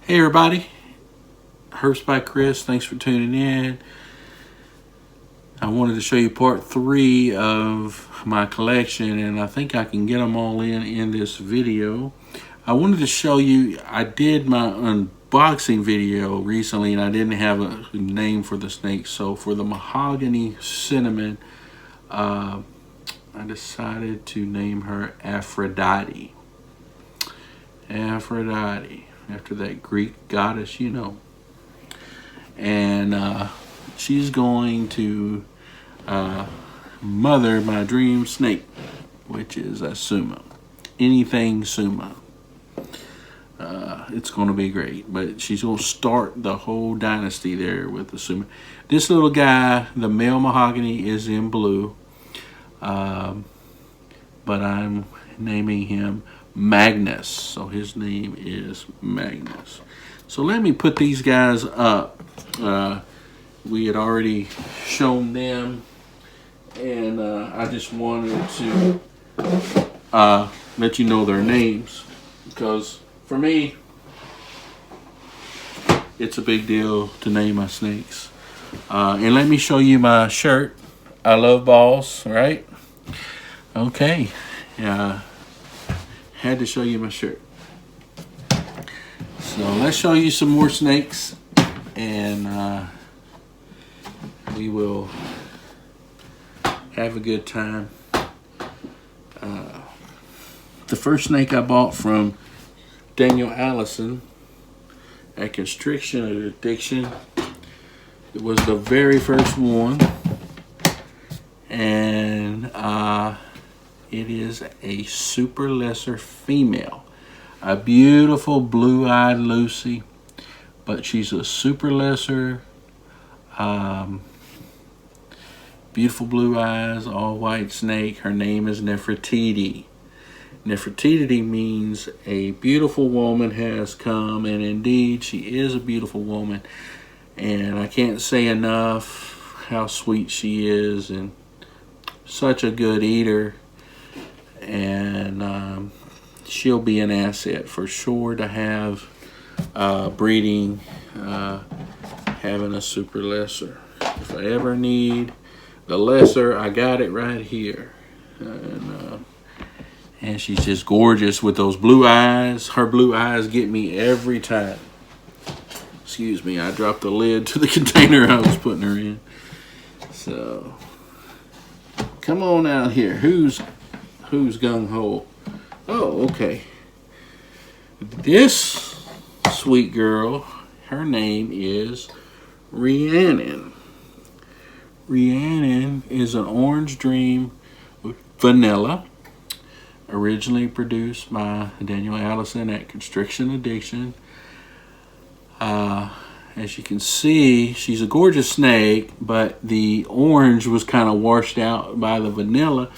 Hey everybody, Herbs by Chris. Thanks for tuning in. I wanted to show you part 3 of my collection, and I think I can get them all in this video. I wanted to show you, I did my unboxing video recently and I didn't have a name for the snake. So for the mahogany cinnamon, I decided to name her Aphrodite. Aphrodite, after that Greek goddess, you know. And she's going to mother my dream snake, which is a sumo. Anything sumo. It's going to be great, but she's going to start the whole dynasty there with the sumo. This little guy, the male mahogany, is in blue, but I'm naming him Magnus, so his name is Magnus. So let me put these guys up. We had already shown them, and I just wanted to let you know their names, because for me it's a big deal to name my snakes. And let me show you my shirt. I love balls, right? Okay. Had to show you my shirt. So let's show you some more snakes, and we will have a good time. The first snake I bought from Daniel Allison at Constriction and Addiction, it was the very first one, and it is a super lesser female, a beautiful blue-eyed Lucy, but she's a super lesser, beautiful blue eyes, all white snake. Her name is Nefertiti. Nefertiti means a beautiful woman has come, and indeed she is a beautiful woman, and I can't say enough how sweet she is and such a good eater, and she'll be an asset for sure to have breeding, having a super lesser. If I ever need the lesser, I got it right here. And she's just gorgeous with those blue eyes. Her blue eyes get me every time. Excuse me, I dropped the lid to the container I was putting her in. So, come on out here. Who's gung-ho? Oh, okay. This sweet girl, her name is Rhiannon. Rhiannon is an orange dream vanilla, originally produced by Daniel Allison at Constriction Addiction. As you can see, she's a gorgeous snake, but the orange was kind of washed out by the vanilla.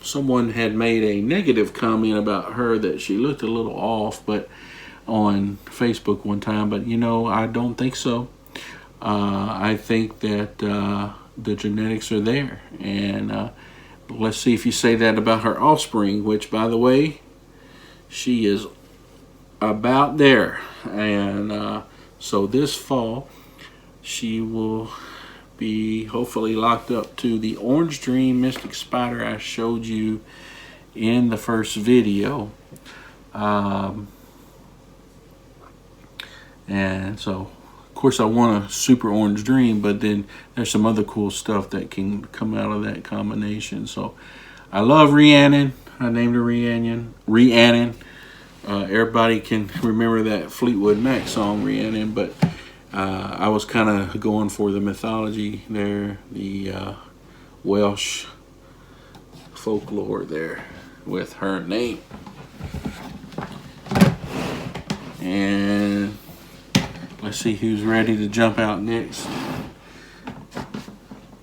Someone had made a negative comment about her that she looked a little off, but on Facebook one time, but you know, I don't think so. I think that the genetics are there, and let's see if you say that about her offspring, which, by the way, she is about there. And so this fall, she will be hopefully locked up to the Orange Dream Mystic Spider I showed you in the first video. And so, of course, I want a super orange dream, but then there's some other cool stuff that can come out of that combination. So I love Rhiannon. I named her Rhiannon. Everybody can remember that Fleetwood Mac song, Rhiannon, but I was kind of going for the mythology there, the Welsh folklore there with her name. And let's see who's ready to jump out next.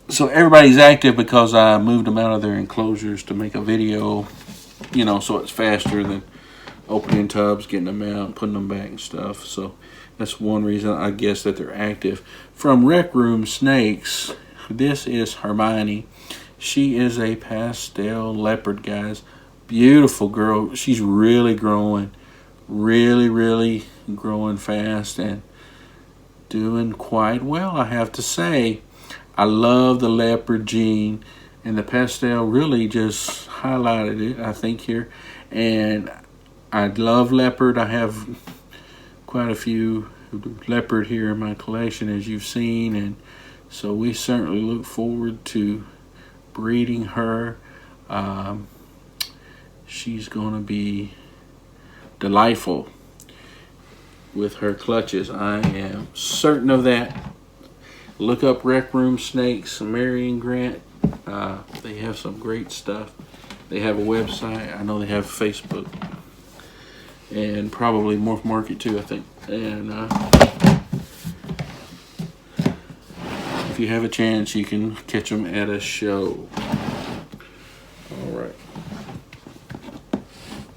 So everybody's active because I moved them out of their enclosures to make a video, you know, so it's faster than opening tubs, getting them out, putting them back and stuff. So that's one reason I guess that they're active. From Rec Room Snakes, this is Hermione. She is a pastel leopard, guys. Beautiful girl. She's really growing. Really growing fast and doing quite well, I have to say. I love the leopard gene, and the pastel really just highlighted it, I think, here. And I love leopard. I have quite a few leopard here in my collection, as you've seen, and so we certainly look forward to breeding her. She's going to be delightful with her clutches. I am certain of that. Look up Rec Room Snakes, Marion Grant. They have some great stuff. They have a website. I know they have Facebook. And probably Morph Market too, I think. And if you have a chance, you can catch them at a show. All right.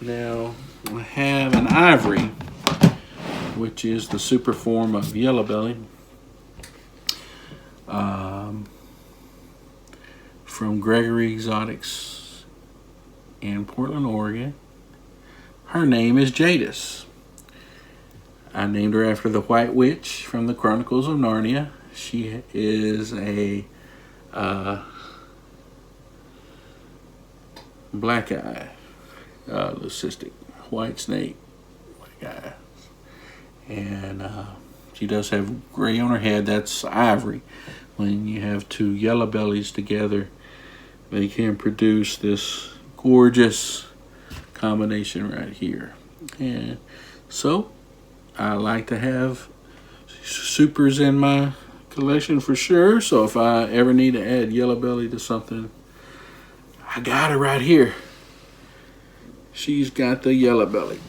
Now, I have an Ivory, which is the super form of Yellow Belly. From Gregory Exotics in Portland, Oregon. Her name is Jadis. I named her after the White Witch from the Chronicles of Narnia. She is a black eye, leucistic, white snake, black eye. And she does have gray on her head. That's Ivory. When you have two yellow bellies together, they can produce this gorgeous combination right here. And so I like to have supers in my collection for sure. So if I ever need to add yellow belly to something, I got her right here. She's got the yellow belly.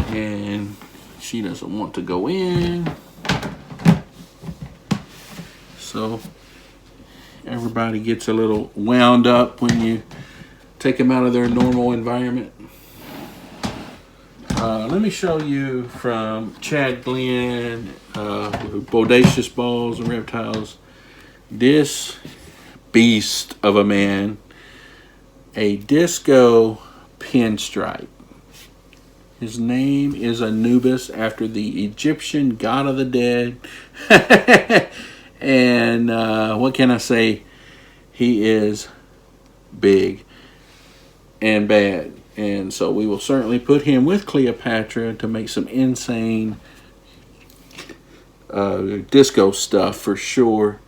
And she doesn't want to go in. So everybody gets a little wound up when you take them out of their normal environment. Let me show you from Chad Glenn, Bodacious Balls and Reptiles. This beast of a man, a disco pinstripe. His name is Anubis, after the Egyptian god of the dead. And what can I say? He is big and bad. And so we will certainly put him with Cleopatra to make some insane disco stuff for sure.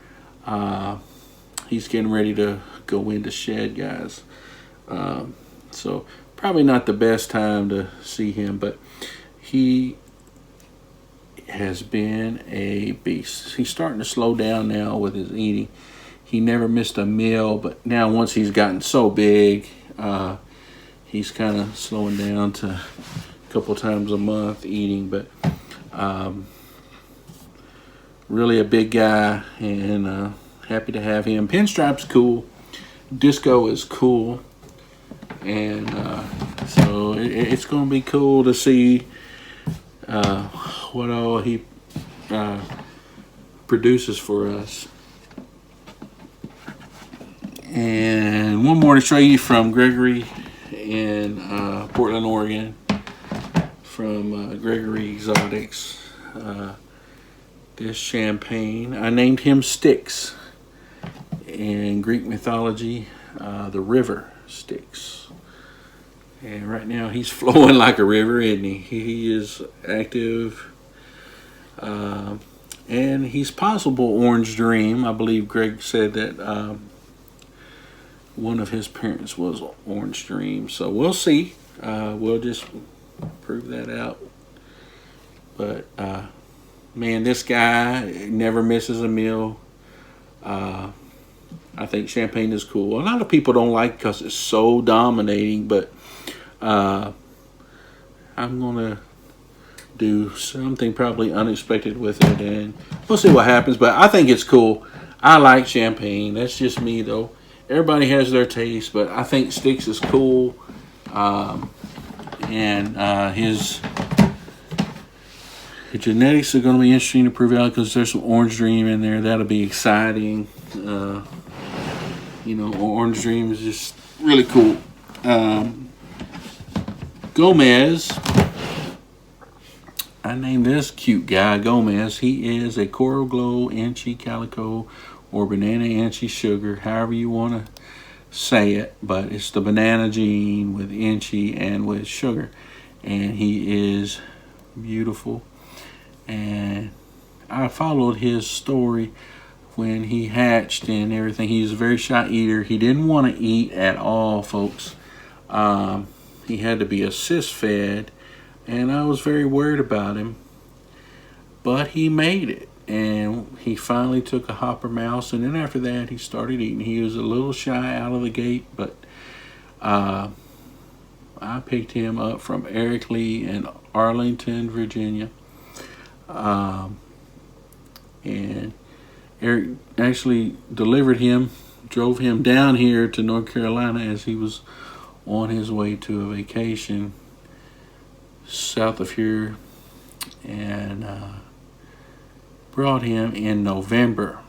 He's getting ready to go into shed, guys. So probably not the best time to see him, but he has been a beast. He's starting to slow down now with his eating. He never missed a meal, but now once he's gotten so big, he's kind of slowing down to a couple times a month eating, but really a big guy, and happy to have him. Pinstripe's cool. Disco is cool. And so it's going to be cool to see what all he produces for us. And one more to show you from Gregory in Portland, Oregon, from Gregory Exotics. This champagne, I named him Styx. In Greek mythology, the river Styx. And right now he's flowing like a river, isn't he? He is active. And he's possible Orange Dream. I believe Greg said that one of his parents was Orange Dream. So we'll see. We'll just prove that out. But man, this guy never misses a meal. I think champagne is cool. A lot of people don't like it because it's so dominating, but I'm going to do something probably unexpected with it, and we'll see what happens. But I think it's cool. I like champagne. That's just me, though. Everybody has their taste, but I think Styx is cool. And his genetics are going to be interesting to prove out, because there's some Orange Dream in there. That'll be exciting. You know, Orange Dream is just really cool. Gomez. I named this cute guy Gomez. He is a coral glow inchy calico or banana inchy sugar, however you want to say it, but it's the banana gene with inchy and with sugar, and he is beautiful. And I followed his story when he hatched and everything. He was a very shy eater. He didn't want to eat at all, folks. He had to be assist fed, and I was very worried about him, but he made it. And he finally took a hopper mouse, and then after that he started eating. He was a little shy out of the gate, but I picked him up from Eric Lee in Arlington, Virginia. And Eric actually delivered him, drove him down here to North Carolina as he was on his way to a vacation south of here, and brought him in November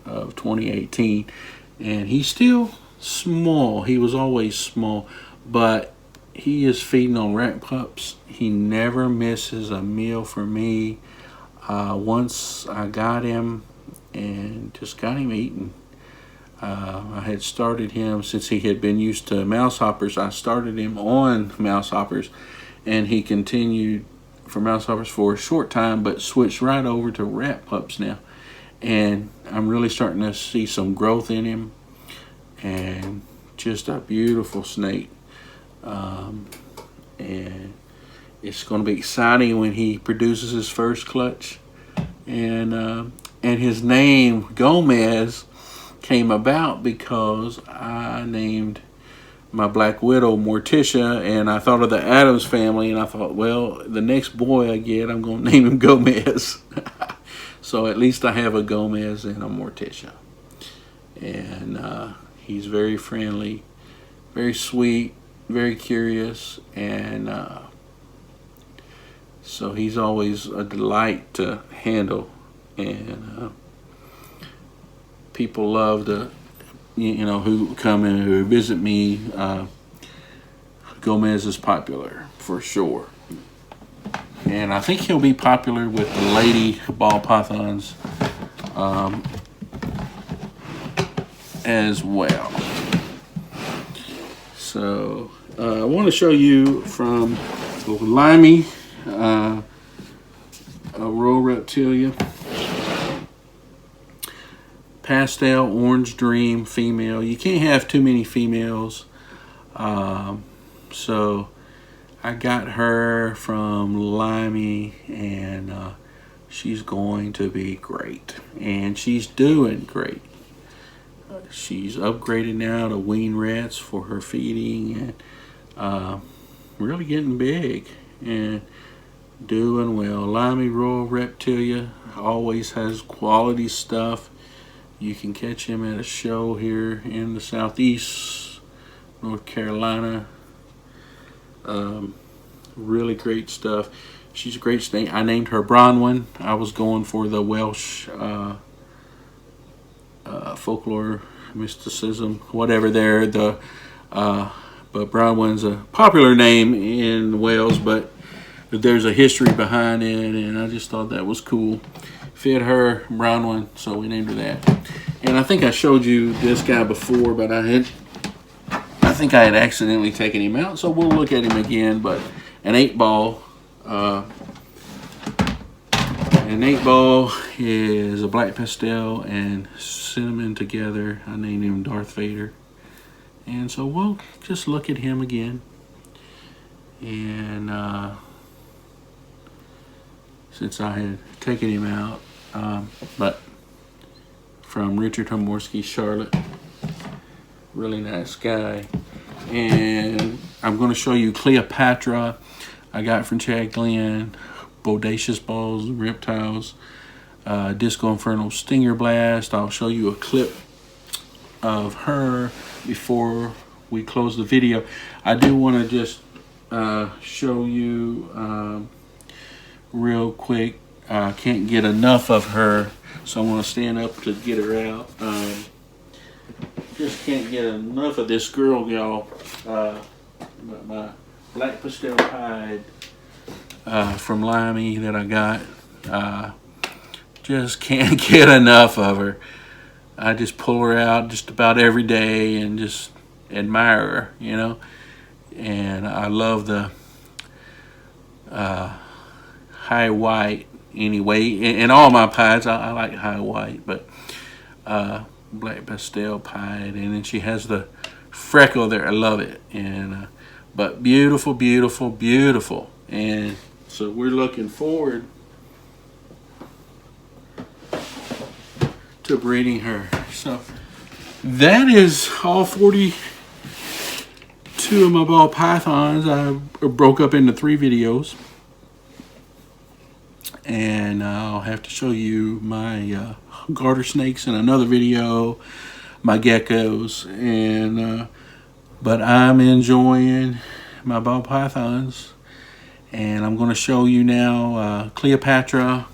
of 2018. And he's still small. He was always small, but he is feeding on rat pups. He never misses a meal for me. Once I got him and just got him eating. I had started him, since he had been used to mouse hoppers, I started him on mouse hoppers, and he continued for mouse hoppers for a short time, but switched right over to rat pups now. And I'm really starting to see some growth in him, and just a beautiful snake. And it's going to be exciting when he produces his first clutch. And his name, Gomez, came about because I named my black widow Morticia, and I thought of the Addams family, and I thought, well, the next boy I get, I'm going to name him Gomez. So at least I have a Gomez and a Morticia. And he's very friendly, very sweet, very curious, and so he's always a delight to handle. And people love to, who come in, who visit me. Gomez is popular for sure, and I think he'll be popular with the lady ball pythons as well. So I want to show you from Limey, a royal reptilia. Pastel Orange Dream female. You can't have too many females. So I got her from Limey, and she's going to be great. And she's doing great. She's upgraded now to wean rats for her feeding, and really getting big and doing well. Limey Royal Reptilia always has quality stuff. You can catch him at a show here in the southeast, North Carolina. Really great stuff. She's a great snake. I named her Bronwyn. I was going for the Welsh folklore, mysticism, whatever there. But Bronwyn's a popular name in Wales, but there's a history behind it, and I just thought that was cool. Fit her, Bronwyn, so we named her that. And I think I showed you this guy before, but I think I had accidentally taken him out, so we'll look at him again. But an 8-ball. An 8-ball is a black pastel and cinnamon together. I named him Darth Vader. And so we'll just look at him again. And since I had taken him out, but from Richard Homorsky, Charlotte. Really nice guy. And I'm going to show you Cleopatra. I got from Chad Glenn. Bodacious balls, reptiles. Disco Inferno Stinger Blast. I'll show you a clip of her before we close the video. I do want to just show you real quick. I can't get enough of her, so I want to stand up to get her out. Just can't get enough of this girl, y'all. But my black pastel pied from Limey that I got. Just can't get enough of her. I just pull her out just about every day and just admire her, you know. And I love the high white anyway. In all my pies, I like high white, but black pastel pied. And then she has the freckle there. I love it. And but beautiful, beautiful, beautiful. And so we're looking forward to breeding her. So that is all 42 of my ball pythons. I broke up into 3 videos, and I'll have to show you my garter snakes in another video, my geckos, and but I'm enjoying my ball pythons, and I'm going to show you now Cleopatra.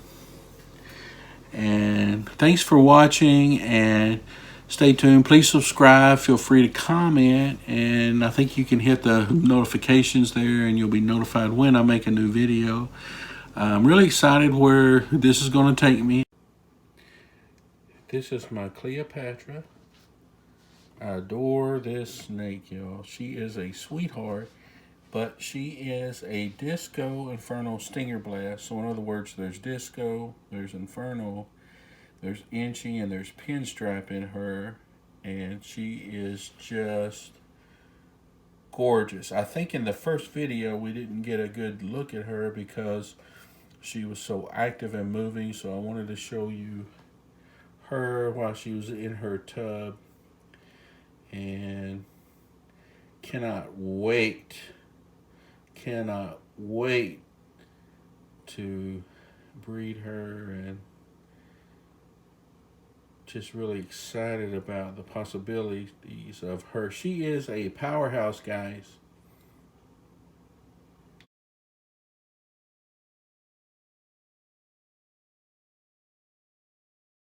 And thanks for watching, and stay tuned. Please subscribe. Feel free to comment, and I think you can hit the notifications there, and you'll be notified when I make a new video. I'm really excited where this is going to take me. This is my Cleopatra. I adore this snake, y'all. She is a sweetheart, but she is a Disco Inferno Stinger Blast. So in other words, there's Disco, there's Inferno, there's Inchy, and there's Pinstripe in her. And she is just gorgeous. I think in the first video we didn't get a good look at her because she was so active and moving. So I wanted to show you her while she was in her tub. And cannot wait to breed her, and just really excited about the possibilities of her. She is a powerhouse, guys.